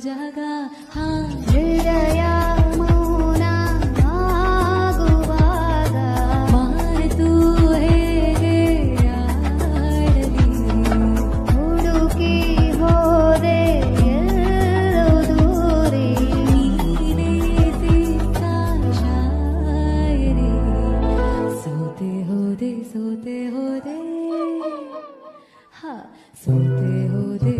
ಜಾಗ ಹೃದಯ ಮೌನ ಆಗುವಾಗ ಮಾತು ಹೇಗೆ ಆಡಲಿ ಹುಡುಕಿ ಹೋದೆ ಎಲ್ಲೋ ದೂರಿ ನೀನೇ ಸಿಕ್ಕ ಶಾಯರಿ ಸೋತೆ ಹೋದೆ ಸೋತೆ ಹೋದೆ ಹಾ ಸೋತೆ ಹೋದೆ